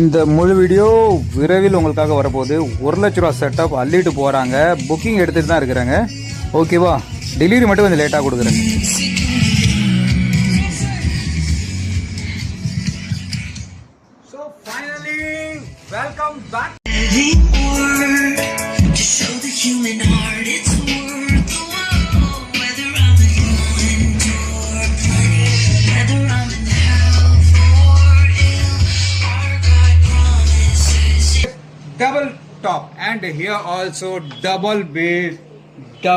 இந்த முழு வீடியோ விரைவில் உங்களுக்காக வரப்போகுது. 1,00,000 ரூபா செட்டப் அள்ளிட்டு போகிறாங்க. புக்கிங் எடுத்துகிட்டு தான் இருக்கிறாங்க. ஓகேவா, டெலிவரி மட்டும் கொஞ்சம் லேட்டாக கொடுக்குறேன். So finally, welcome back. To show the human heart it's worth the world. Whether I'm in ruin or plenty, whether I'm in health or ill, our God promises. Double top and here also double base